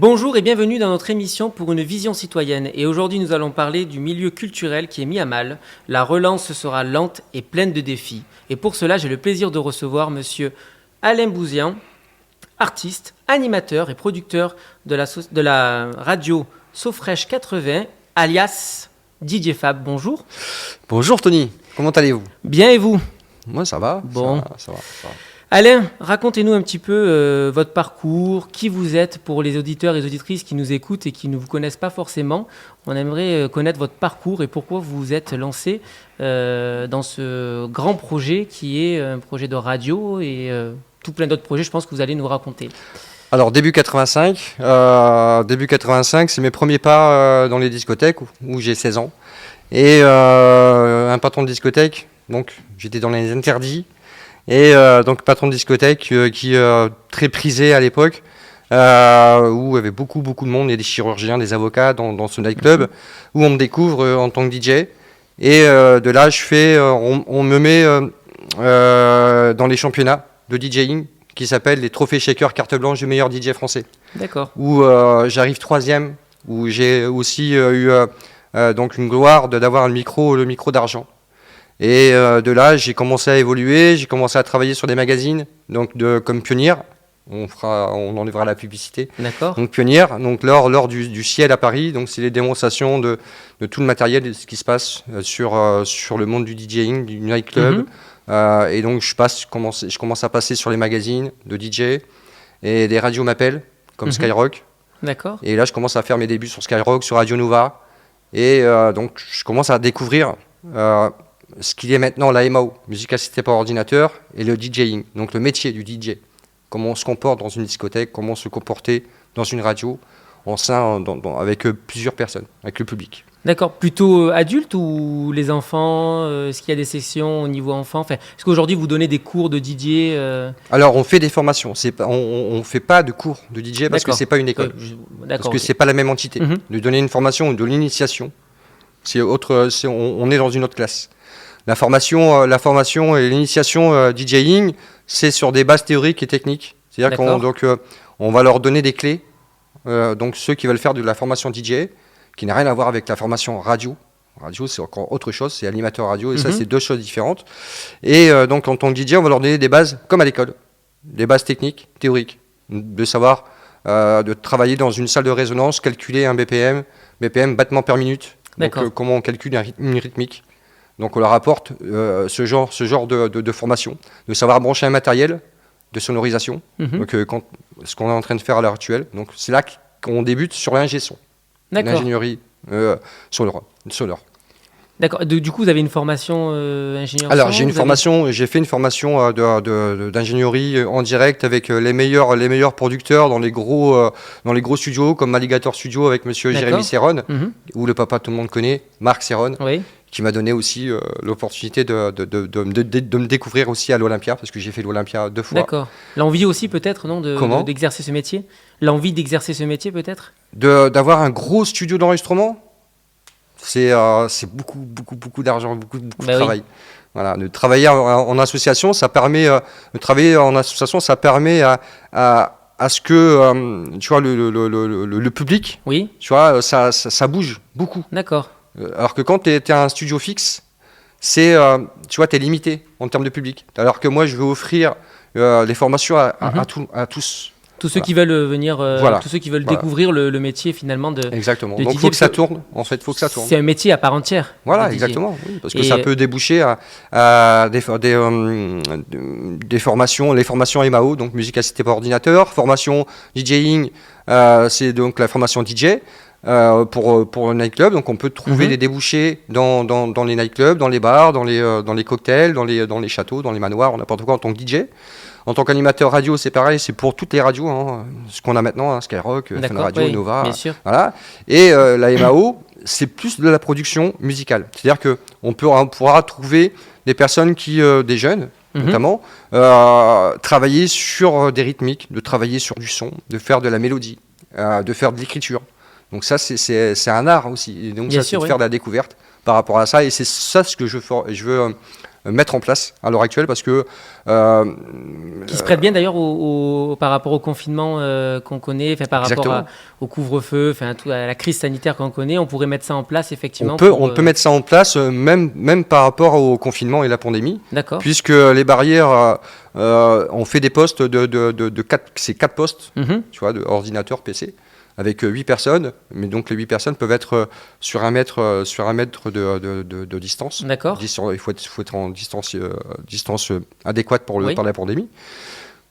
Bonjour et bienvenue dans notre émission pour une vision citoyenne. Et aujourd'hui, nous allons parler du milieu culturel qui est mis à mal. La relance sera lente et pleine de défis. Et pour cela, j'ai le plaisir de recevoir monsieur Alain Bouzian, artiste, animateur et producteur de la radio Sofresh 80, alias DJ Fab. Bonjour. Bonjour Tony, comment allez-vous? Bien et vous? Moi ça va, Bon. ça va. Alain, racontez-nous un petit peu votre parcours, qui vous êtes pour les auditeurs et les auditrices qui nous écoutent et qui ne vous connaissent pas forcément. On aimerait connaître votre parcours et pourquoi vous vous êtes lancé dans ce grand projet qui est un projet de radio et tout plein d'autres projets, je pense que vous allez nous raconter. Alors début 85, c'est mes premiers pas dans les discothèques où j'ai 16 ans. Et un patron de discothèque, donc j'étais dans les interdits. Et donc patron de discothèque qui très prisé à l'époque, où il y avait beaucoup de monde, il y a des chirurgiens, des avocats dans ce nightclub, où on me découvre en tant que DJ. Et de là, on me met dans les championnats de DJing qui s'appellent les Trophées Shaker carte blanche du meilleur DJ français. D'accord. Où j'arrive 3e, où j'ai aussi eu donc une gloire d'avoir le micro d'argent. Et de là, j'ai commencé à évoluer, j'ai commencé à travailler sur des magazines, donc comme Pionnier. On enlèvera la publicité. D'accord. Donc Pionnier, donc lors du ciel à Paris, donc c'est les démonstrations de tout le matériel, de ce qui se passe sur le monde du DJing, du nightclub. Et donc je commence à passer sur les magazines de DJ et des radios m'appellent, comme Skyrock. D'accord. Et là, je commence à faire mes débuts sur Skyrock, sur Radio Nova. Et donc je commence à découvrir ce qu'il est maintenant la MAO, musique assistée par ordinateur, et le DJing, donc le métier du DJ. Comment on se comporte dans une discothèque, comment se comporter dans une radio, avec plusieurs personnes, avec le public. D'accord, plutôt adulte ou les enfants est-ce qu'il y a des sessions au niveau enfant est-ce qu'aujourd'hui vous donnez des cours de DJ Alors on fait des formations, on ne fait pas de cours de DJ parce que ce n'est pas une école, parce que ce n'est pas la même entité. De donner une formation ou de l'initiation, on est dans une autre classe. La formation et l'initiation DJing, c'est sur des bases théoriques et techniques. C'est-à-dire qu'on va leur donner des clés. Donc ceux qui veulent faire de la formation DJ, qui n'a rien à voir avec la formation radio. Radio, c'est encore autre chose, c'est animateur radio, et ça, c'est deux choses différentes. Et donc en tant que DJ, on va leur donner des bases, comme à l'école, des bases techniques, théoriques, de savoir, de travailler dans une salle de résonance, calculer un BPM, battement per minute, donc comment on calcule une rythmique. Donc on leur apporte ce genre de formation, de savoir brancher un matériel de sonorisation, donc ce qu'on est en train de faire à l'heure actuelle. Donc c'est là qu'on débute sur l'ingé son, l'ingénierie sonore. D'accord. Du coup, vous avez une formation ingénieur son? Alors j'ai fait une formation d'ingénierie en direct avec les meilleurs producteurs dans les gros studios comme Alligator Studio avec monsieur Jérémy Serron, où le papa tout le monde connaît, Marc Serron. Oui. Qui m'a donné aussi l'opportunité de me découvrir aussi à l'Olympia, parce que j'ai fait l'Olympia 2 fois. D'accord. L'envie aussi peut-être, non, d'exercer ce métier? L'envie d'exercer ce métier peut-être? D'avoir un gros studio d'enregistrement, c'est beaucoup d'argent, beaucoup de travail. Oui. Voilà, de travailler en association, ça permet à ce que tu vois, le public, oui. Tu vois, ça bouge beaucoup. D'accord. Alors que quand tu es un studio fixe, tu vois, tu es limité en termes de public. Alors que moi, je veux offrir les formations à tous. Tous ceux qui veulent venir, tous ceux qui veulent découvrir le métier finalement de Exactement. De donc il faut que ça tourne. En fait, faut que ça tourne. C'est un métier à part entière. Voilà, exactement. Oui, parce que ça peut déboucher à des formations, les formations MAO, donc musique assistée par ordinateur, formation DJing, c'est donc la formation DJ. Pour un nightclub, donc on peut trouver des débouchés dans les nightclubs, dans les bars, dans les cocktails, dans les châteaux, dans les manoirs, n'importe quoi en tant que DJ. En tant qu'animateur radio, c'est pareil, c'est pour toutes les radios, ce qu'on a maintenant, Skyrock, Fun Radio, Nova, bien sûr. Voilà. Et la MAO, c'est plus de la production musicale. C'est-à-dire qu'on pourra trouver des personnes des jeunes, notamment, travailler sur des rythmiques, de travailler sur du son, de faire de la mélodie, de faire de l'écriture. Donc ça, c'est un art aussi. Et donc bien ça, sûr, c'est de faire de la découverte par rapport à ça. Et c'est ça ce que je veux mettre en place à l'heure actuelle parce que... qui se prête bien d'ailleurs par rapport au confinement qu'on connaît, par rapport au couvre-feu, à la crise sanitaire qu'on connaît, on pourrait mettre ça en place effectivement. On peut mettre ça en place même par rapport au confinement et la pandémie. D'accord. Puisque les barrières, on fait des postes de 4 postes, tu vois, de ordinateur, PC. Avec 8 personnes, mais donc les 8 personnes peuvent être sur un mètre de distance. D'accord. Il faut être en distance adéquate pour la pandémie.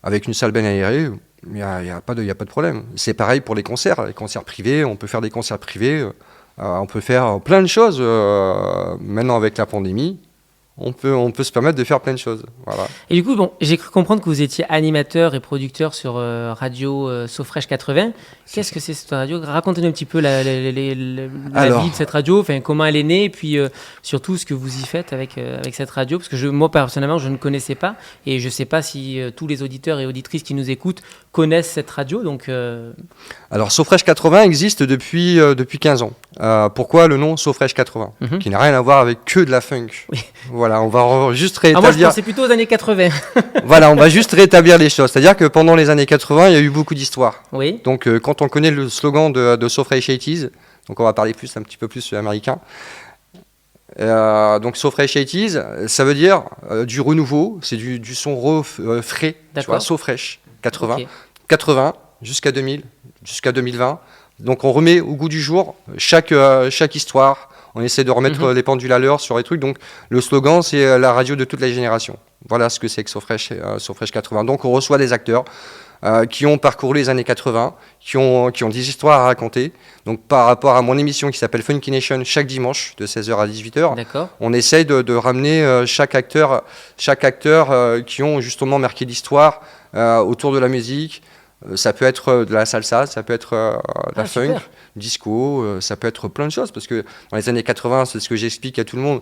Avec une salle bien aérée, il n'y a pas de problème. C'est pareil pour les concerts privés, on peut faire des concerts privés, on peut faire plein de choses. Maintenant avec la pandémie, on peut se permettre de faire plein de choses. Voilà. Et du coup, j'ai cru comprendre que vous étiez animateur et producteur sur radio Sofresh 80. Qu'est-ce que c'est cette radio ? Racontez-nous un petit peu la vie de cette radio, comment elle est née, et puis surtout ce que vous y faites avec cette radio. Parce que moi, personnellement, je ne connaissais pas, et je ne sais pas si tous les auditeurs et auditrices qui nous écoutent connaissent cette radio. Donc, Alors, Sofresh 80 existe depuis 15 ans. Pourquoi le nom Sofresh 80 qui n'a rien à voir avec que de la funk. Oui. Voilà, on va juste rétablir... moi, je pensais plutôt aux années 80. Voilà, on va juste rétablir les choses. C'est-à-dire que pendant les années 80, il y a eu beaucoup d'histoires. Oui. Donc, quand on connaît le slogan de Sofresh 80s, donc on va parler un petit peu plus américain. Donc, Sofresh 80s, ça veut dire du renouveau, c'est du son frais, tu vois, Sofresh 80. Okay. 80 jusqu'à 2000, jusqu'à 2020. Donc, on remet au goût du jour chaque histoire. On essaie de remettre les pendules à l'heure sur les trucs. Donc, le slogan, c'est la radio de toute la génération. Voilà ce que c'est que Sofresh 80. Donc, on reçoit des acteurs qui ont parcouru les années 80, qui ont des histoires à raconter. Donc, par rapport à mon émission qui s'appelle Funky Nation, chaque dimanche, de 16h à 18h, on essaie de ramener chaque acteur qui ont justement marqué l'histoire autour de la musique. Ça peut être de la salsa, ça peut être la funk, disco, ça peut être plein de choses. Parce que dans les années 80, c'est ce que j'explique à tout le monde,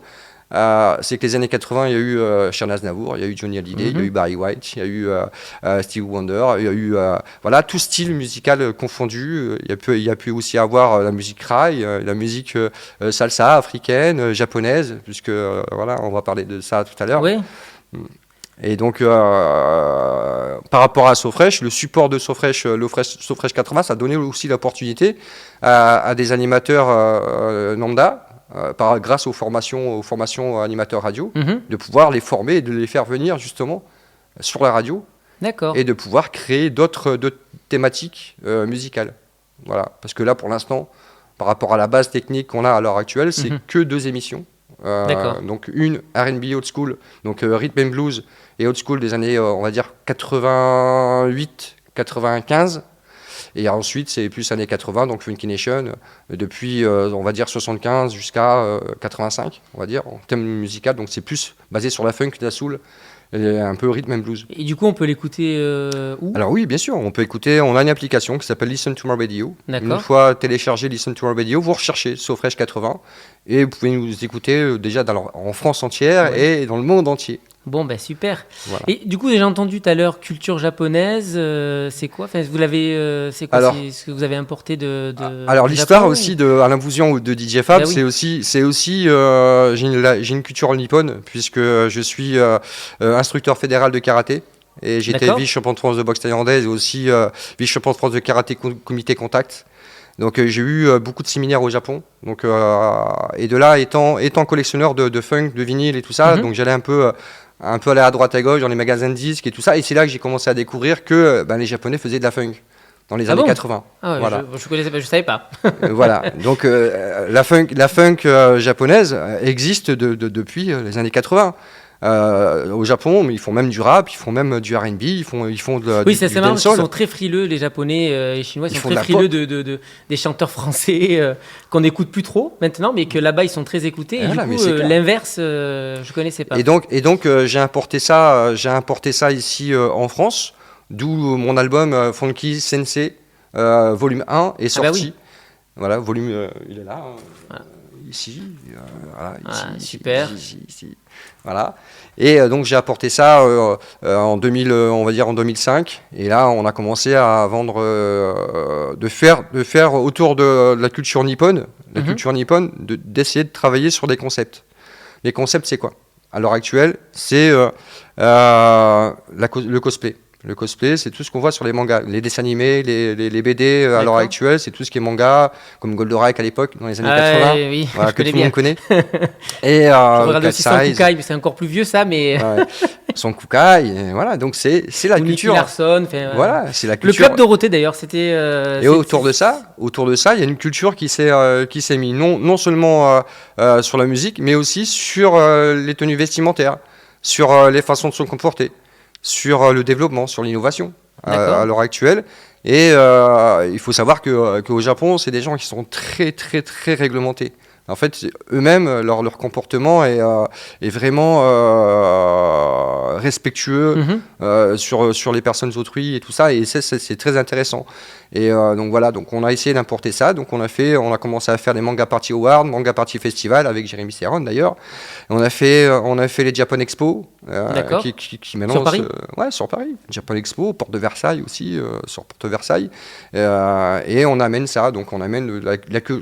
c'est que les années 80, il y a eu Charles Aznavour, il y a eu Johnny Hallyday, il y a eu Barry White, il y a eu Stevie Wonder, il y a eu tout style musical confondu. Il y a pu aussi avoir la musique raï, la musique salsa, africaine, japonaise, puisque on va parler de ça tout à l'heure. Oui. Et donc, par rapport à Sofresh, le support de Sofresh 80, ça a donné aussi l'opportunité à des animateurs lambda, grâce aux formations animateurs radio, de pouvoir les former et de les faire venir justement sur la radio. D'accord. Et de pouvoir créer d'autres thématiques musicales. Voilà. Parce que là, pour l'instant, par rapport à la base technique qu'on a à l'heure actuelle, c'est que 2 émissions. Donc une R&B old school, donc rhythm and blues et old school des années on va dire 88, 95, et ensuite c'est plus années 80, donc Funky Nation depuis on va dire 75 jusqu'à 85, on va dire en thème musical. Donc c'est plus basé sur la funk, la soul et un peu rhythm and blues. Et du coup on peut l'écouter où ? Alors oui, bien sûr, on peut écouter, on a une application qui s'appelle Listen to My Radio. D'accord. Une fois téléchargé Listen to My Radio, vous recherchez Sofresh 80 et vous pouvez nous écouter déjà en France entière et dans le monde entier. Bon, super. Voilà. Et du coup, j'ai entendu tout à l'heure culture japonaise. C'est quoi ? C'est quoi ce que vous avez importé de Alors l'histoire Japon, aussi de Alain Bouzian ou de DJ Fab, c'est aussi j'ai une culture nippone puisque je suis instructeur fédéral de karaté. Et j'étais vice-champion de France de boxe thaïlandaise et aussi vice-champion de France de karaté comité contact. Donc j'ai eu beaucoup de séminaires au Japon. Donc, et de là, étant collectionneur de funk, de vinyle et tout ça, donc j'allais un peu aller à droite à gauche dans les magasins de disques et tout ça. Et c'est là que j'ai commencé à découvrir que les Japonais faisaient de la funk dans les années 80. Ah, voilà. Je connaissais pas, je savais pas. Voilà. Donc la funk japonaise existe depuis les années 80. Au Japon, mais ils font même du rap, ils font même du R&B, ils font oui, c'est marrant, ils sont très frileux, les Japonais et les Chinois, ils sont très frileux des chanteurs français qu'on n'écoute plus trop maintenant, mais que là-bas ils sont très écoutés. Et du coup, l'inverse, je connaissais pas. Et donc j'ai importé ça ici en France, d'où mon album Funky Sensei volume 1 est sorti. Voilà, volume, il est là. Ici, super. Ici. Voilà. Et donc j'ai apporté ça en 2005. Et là, on a commencé à vendre, de faire autour de la culture nippone, d'essayer de travailler sur des concepts. Les concepts, c'est quoi ? à l'heure actuelle, c'est le cosplay. Le cosplay, c'est tout ce qu'on voit sur les mangas, les dessins animés, les BD à l'heure actuelle, c'est tout ce qui est manga, comme Goldorak à l'époque, dans les années 80, oui, voilà, que tout le monde connaît. Et je regarde aussi Son Kukai, mais c'est encore plus vieux ça, mais... Son Kukai, voilà, donc c'est la culture. Larson, voilà, c'est la culture. Le Club Dorothée d'ailleurs, c'était... Et autour de ça, il y a une culture qui s'est mise, non seulement sur la musique, mais aussi sur les tenues vestimentaires, sur les façons de se comporter, sur le développement, sur l'innovation à l'heure actuelle. Et il faut savoir qu'au Japon, c'est des gens qui sont très, très, très réglementés. En fait, eux-mêmes, leur comportement est vraiment respectueux sur les personnes autrui et tout ça. Et c'est très intéressant. Et donc voilà, donc on a essayé d'importer ça. Donc on a commencé à faire des manga party awards, manga party festival avec Jérémy Serron d'ailleurs. On a fait les Japan Expo qui maintenant sur Paris. Sur Paris. Japan Expo, porte de Versailles aussi, sur porte de Versailles. Et on amène ça. Donc on amène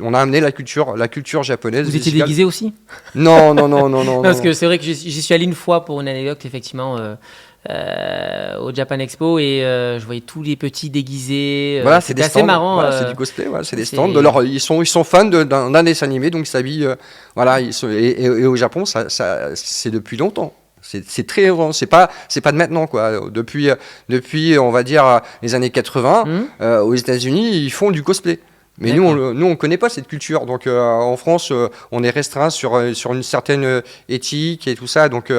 on a amené la culture japonaise. Vous étiez déguisé aussi ? Non. Parce que c'est vrai que j'y suis allé une fois pour une anecdote effectivement. Au Japan Expo et je voyais tous les petits déguisés. Voilà, c'est assez marrant. Voilà, c'est du cosplay, voilà, c'est des stands. Ils sont fans d'un dessin animé, donc ils s'habillent. Voilà, et au Japon, ça c'est depuis longtemps. C'est très, c'est pas de maintenant quoi. Depuis on va dire les années 80, aux États-Unis, ils font du cosplay. Mais nous on connaît pas cette culture. Donc en France, on est restreint sur une certaine éthique et tout ça. Donc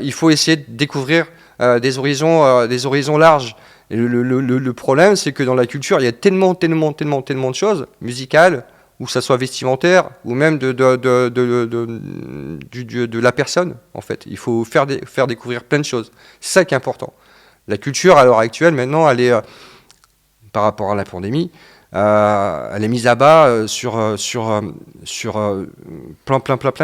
il faut essayer de découvrir des horizons larges. Et le problème, c'est que dans la culture, il y a tellement de choses musicales, ou que ça soit vestimentaire, ou même de la personne, en fait. Il faut faire découvrir plein de choses. C'est ça qui est important. La culture, à l'heure actuelle, maintenant, elle est, par rapport à la pandémie, elle est mise à bas sur plein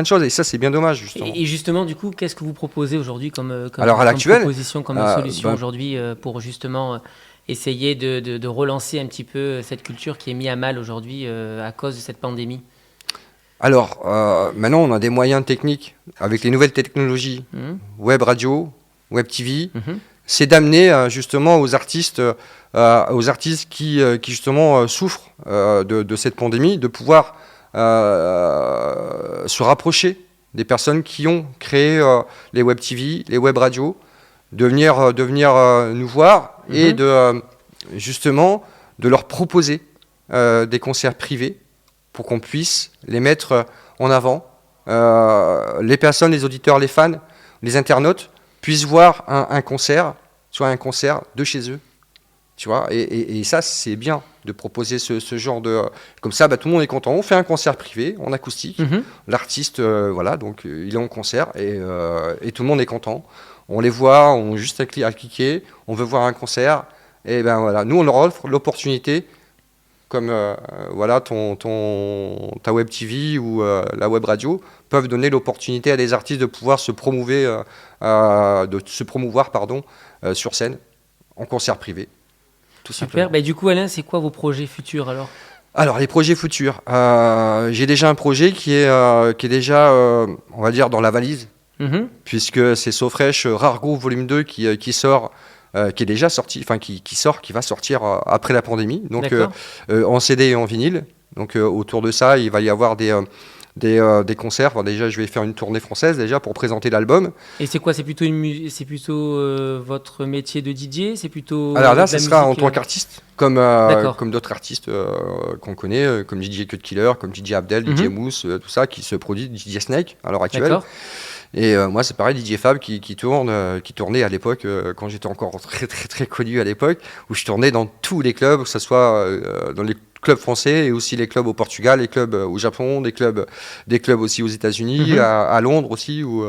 de choses, et ça c'est bien dommage justement. Et justement, du coup, qu'est-ce que vous proposez aujourd'hui comme proposition, comme solution aujourd'hui pour justement essayer de relancer un petit peu cette culture qui est mise à mal aujourd'hui à cause de cette pandémie ? Alors, maintenant on a des moyens techniques avec les nouvelles technologies, web radio, web TV, c'est d'amener justement aux artistes qui justement souffrent de cette pandémie, de pouvoir se rapprocher des personnes qui ont créé les web TV, les web radios, de venir nous voir et justement de leur proposer des concerts privés pour qu'on puisse les mettre en avant. Les personnes, les auditeurs, les fans, les internautes puissent voir un concert, soit un concert de chez eux. Tu vois, et ça, c'est bien de proposer ce genre de... Comme ça, tout le monde est content. On fait un concert privé, en acoustique. L'artiste, voilà, donc il est en concert et tout le monde est content. On les voit, on juste à cliquer, on veut voir un concert. Et ben voilà, nous, on leur offre l'opportunité, comme voilà, ta web TV ou la web radio, peuvent donner l'opportunité à des artistes de pouvoir se promouvoir, sur scène, en concert privé. Super. Du coup, Alain, c'est quoi vos projets futurs alors ? Alors, les projets futurs, j'ai déjà un projet qui est déjà, on va dire, dans la valise, puisque c'est So Fresh Rare Groove Volume 2 qui sort, qui est déjà sorti, enfin qui va sortir après la pandémie, donc en CD et en vinyle. Donc autour de ça, il va y avoir des concerts. Enfin, déjà, je vais faire une tournée française déjà pour présenter l'album. Et c'est quoi ? C'est plutôt votre métier de DJ ? C'est plutôt alors là, ça sera en tant qu'artiste, comme d'autres artistes qu'on connaît, comme DJ Cut Killer, comme DJ Abdel, DJ Mousse, tout ça, qui se produit, DJ Snake à l'heure actuelle. D'accord. Et moi, c'est pareil, DJ Fab qui tournait à l'époque, quand j'étais encore très très très connu à l'époque, où je tournais dans tous les clubs, que ce soit dans les clubs français et aussi les clubs au Portugal, les clubs au Japon, des clubs aussi aux États-Unis, à Londres aussi, où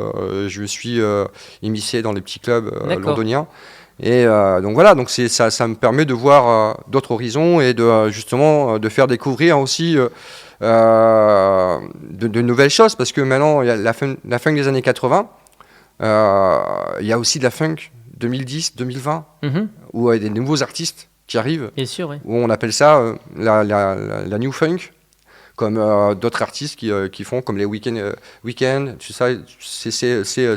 je me suis immiscé dans les petits clubs londoniens. Et donc voilà, donc ça me permet de voir d'autres horizons et justement de faire découvrir aussi de nouvelles choses, parce que maintenant il y a la funk des années 80, il y a aussi de la funk 2010, 2020, où il y a des nouveaux artistes qui arrivent, bien sûr, oui. où on appelle ça la new funk, comme d'autres artistes qui font, comme les Weekend, tout ça.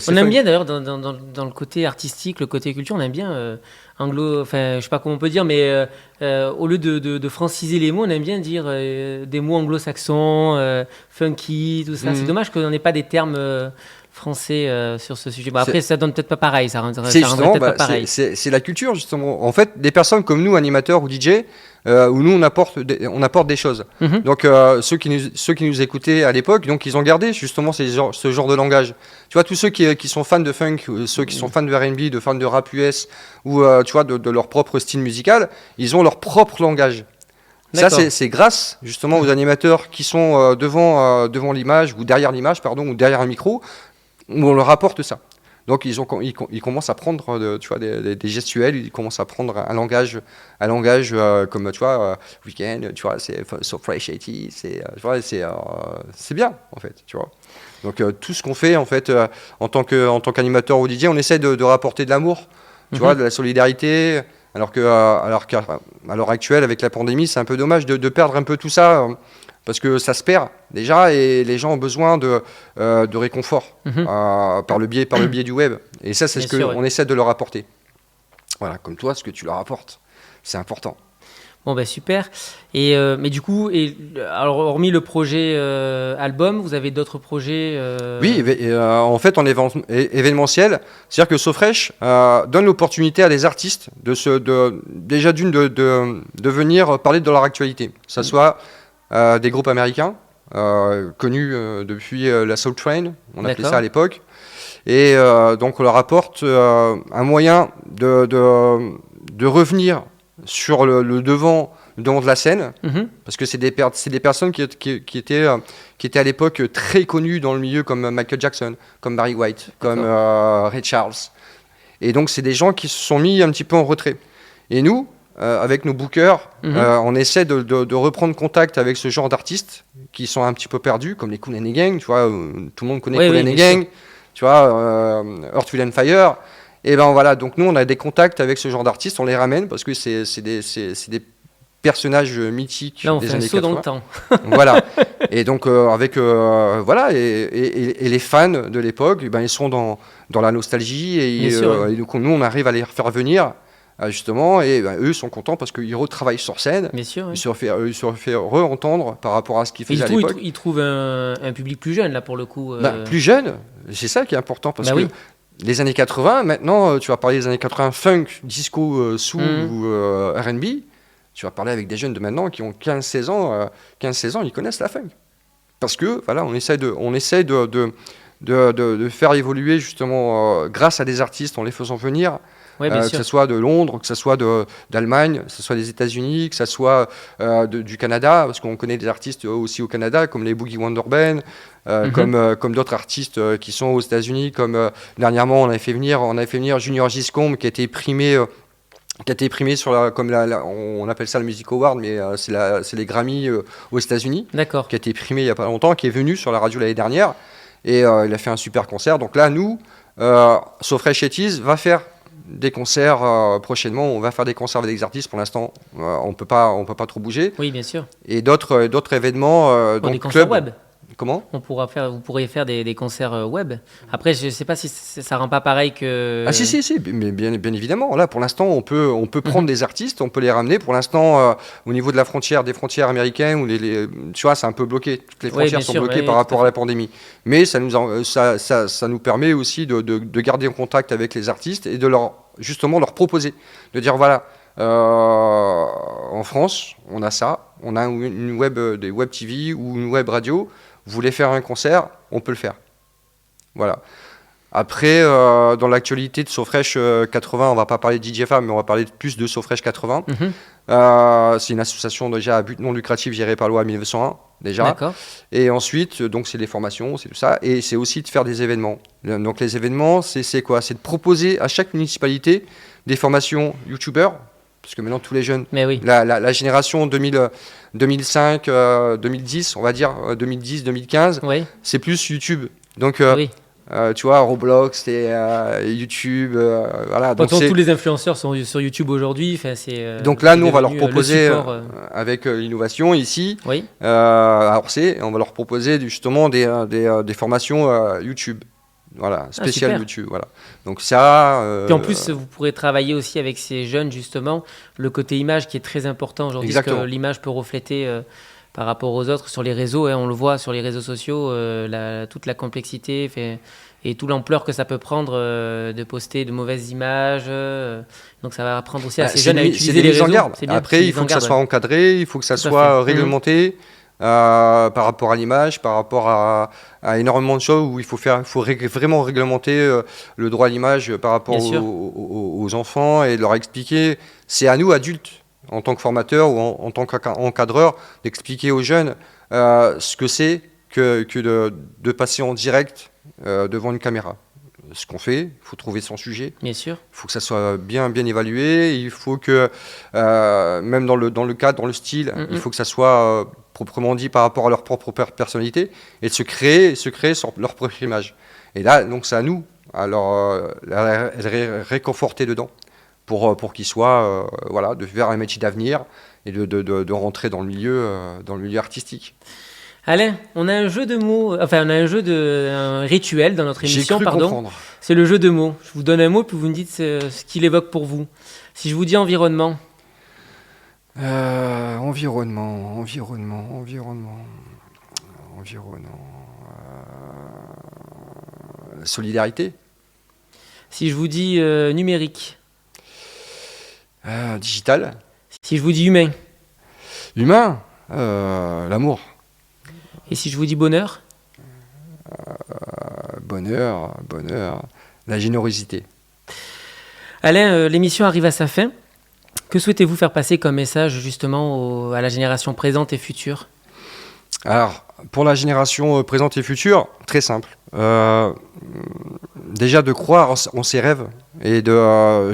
On aime bien d'ailleurs dans le côté artistique, le côté culture, on aime bien je sais pas comment on peut dire, mais au lieu de franciser les mots, on aime bien dire des mots anglo-saxons, funky, tout ça. C'est dommage qu'on n'ait pas des termes français sur ce sujet. Bon, après, ça donne peut-être pas pareil, ça rendrait peut-être pas pareil. C'est la culture, justement. En fait, des personnes comme nous, animateurs ou DJ, où nous, on apporte des choses. Donc, ceux qui nous écoutaient à l'époque, donc, ils ont gardé, justement, ce genre de langage. Tu vois, tous ceux qui sont fans de funk, ceux qui sont fans de R&B, de fans de rap US, ou, tu vois, de leur propre style musical, ils ont leur propre langage. Ça, c'est grâce, justement, aux animateurs qui sont devant l'image, ou derrière l'image, pardon, ou derrière un micro, où on leur apporte ça. Donc ils commencent à prendre tu vois, des gestuels, ils commencent à prendre un langage comme tu vois Weekend, tu vois, c'est So Fresh 80, c'est bien en fait, tu vois. Donc tout ce qu'on fait en fait en tant qu'animateur ou DJ, on essaie de rapporter de l'amour, tu vois, de la solidarité, alors qu'à l'heure actuelle avec la pandémie, c'est un peu dommage de perdre un peu tout ça. Parce que ça se perd déjà et les gens ont besoin de réconfort par le biais du web. Et ça, c'est ce qu'on essaie de leur apporter. Voilà, comme toi, ce que tu leur apportes, c'est important. Bon, ben super. Mais du coup, alors, hormis le projet album, vous avez d'autres projets Oui, en fait, en événementiel, c'est-à-dire que SoFresh donne l'opportunité à des artistes de venir parler de leur actualité. Que ça soit des groupes américains connus depuis la Soul Train, on appelait ça à l'époque, et donc on leur apporte un moyen de revenir sur le devant de la scène, parce que c'est des personnes qui étaient à l'époque très connues dans le milieu, comme Michael Jackson, comme Barry White, comme Ray Charles, et donc c'est des gens qui se sont mis un petit peu en retrait. Et nous, avec nos bookers, on essaie de reprendre contact avec ce genre d'artistes qui sont un petit peu perdus, comme les Kool and Gang, tu vois, tout le monde connaît Kool and Gang, tu vois, Earth, Wind & Fire. Et ben voilà, donc nous on a des contacts avec ce genre d'artistes, on les ramène parce que c'est des personnages mythiques là, on des fait années un saut 80. Dans le temps. Voilà. Et donc voilà, et les fans de l'époque, ben ils sont dans la nostalgie et donc nous on arrive à les faire venir. Justement, et eux sont contents parce qu'ils retravaillent sur scène. Bien sûr, ils se refait re-entendre par rapport à ce qu'ils faisaient à l'époque. Ils trouvent un public plus jeune, là, pour le coup. Plus jeune, c'est ça qui est important, parce que les années 80, maintenant, tu vas parler des années 80, funk, disco, soul ou R&B, tu vas parler avec des jeunes de maintenant qui ont 15-16 ans, ils connaissent la funk. Parce que, voilà, on essaie de faire évoluer, justement, grâce à des artistes, en les faisant venir. Ouais, que ce soit de Londres, que ce soit d'Allemagne, que ce soit des États-Unis, que ce soit du Canada, parce qu'on connaît des artistes aussi au Canada, comme les Boogie Wonderman, comme d'autres artistes qui sont aux États-Unis, comme dernièrement on avait fait venir Junior Giscombe, qui a été primé sur on appelle ça le Music Award, mais c'est les Grammy aux États-Unis, qui a été primé il y a pas longtemps, qui est venu sur la radio l'année dernière, et il a fait un super concert. Donc là, nous, SoFresh 80s va faire des concerts prochainement. On va faire des concerts avec des artistes. Pour l'instant, on peut pas trop bouger. Oui, bien sûr. Et d'autres événements. Donc des concerts web. Comment ? Vous pourriez faire des concerts web. Après, je ne sais pas si ça rend pas pareil que... Ah si, mais bien évidemment. Là, pour l'instant, on peut prendre des artistes, on peut les ramener. Pour l'instant, au niveau de des frontières américaines, où tu vois, c'est un peu bloqué. Toutes les frontières sont bloquées par rapport à la pandémie. Mais ça nous permet aussi de garder en contact avec les artistes et de leur proposer. De dire, voilà, en France, on a ça. On a des web TV ou une web radio. Vous voulez faire un concert, on peut le faire. Voilà. Après, dans l'actualité de SoFresh 80, on ne va pas parler de DJFA, mais on va parler plus de SoFresh 80. C'est une association déjà à but non lucratif gérée par loi 1901, déjà. D'accord. Et ensuite, donc c'est des formations, c'est tout ça. Et c'est aussi de faire des événements. Donc les événements, c'est quoi ? C'est de proposer à chaque municipalité des formations YouTubers. Parce que maintenant, tous les jeunes, la génération 2005, 2010, on va dire, 2010, 2015, c'est plus YouTube. Donc, tu vois, Roblox, YouTube, voilà. Donc tous les influenceurs sont sur YouTube aujourd'hui. Donc là, nous, on va leur proposer, avec l'innovation ici, à Orsay, on va leur proposer justement des formations YouTube. Voilà, spécial YouTube, voilà. Donc ça. Puis en plus, vous pourrez travailler aussi avec ces jeunes justement le côté image qui est très important aujourd'hui, parce que l'image peut refléter par rapport aux autres sur les réseaux. On le voit sur les réseaux sociaux, toute la complexité et toute l'ampleur que ça peut prendre de poster de mauvaises images. Donc ça va apprendre aussi à ces jeunes à utiliser les réseaux. Après, il faut que ça soit encadré, il faut que ça soit réglementé. Par rapport à l'image, par rapport à énormément de choses où il faut vraiment réglementer le droit à l'image par rapport aux enfants et leur expliquer. C'est à nous, adultes, en tant que formateurs ou en tant qu'encadreurs, d'expliquer aux jeunes ce que c'est que de passer en direct devant une caméra. Ce qu'on fait, il faut trouver son sujet. Bien sûr. Il faut que ça soit bien évalué. Il faut que, même dans le cadre, dans le style, il faut que ça soit proprement dit par rapport à leur propre personnalité et de se créer leur propre image. Et là, donc, c'est à nous, à réconforter dedans pour qu'ils soient, de faire un métier d'avenir et de rentrer dans le milieu artistique. Alain, on a un jeu de mots, un rituel dans notre émission, comprendre. C'est le jeu de mots. Je vous donne un mot, puis vous me dites ce qu'il évoque pour vous. Si je vous dis environnement. Environnement. Solidarité. Si je vous dis numérique. Digital. Si je vous dis humain. Humain, l'amour. Et si je vous dis bonheur? Bonheur, la générosité. Alain, l'émission arrive à sa fin. Que souhaitez-vous faire passer comme message justement à la génération présente et future? Alors, pour la génération présente et future, très simple. Déjà de croire en ses rêves et de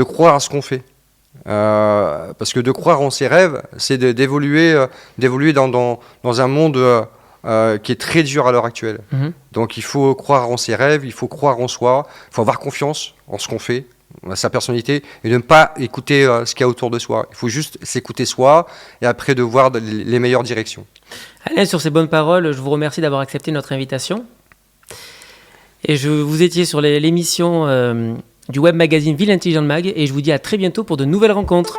croire à ce qu'on fait. Parce que de croire en ses rêves, c'est d'évoluer dans un monde qui est très dur à l'heure actuelle. Donc il faut croire en ses rêves, il faut croire en soi, il faut avoir confiance en ce qu'on fait, à sa personnalité, et ne pas écouter ce qu'il y a autour de soi. Il faut juste s'écouter soi et après de voir les meilleures directions. Alain, sur ces bonnes paroles, je vous remercie d'avoir accepté notre invitation. Et vous étiez sur l'émission du web magazine Ville Intelligente Mag, et je vous dis à très bientôt pour de nouvelles rencontres.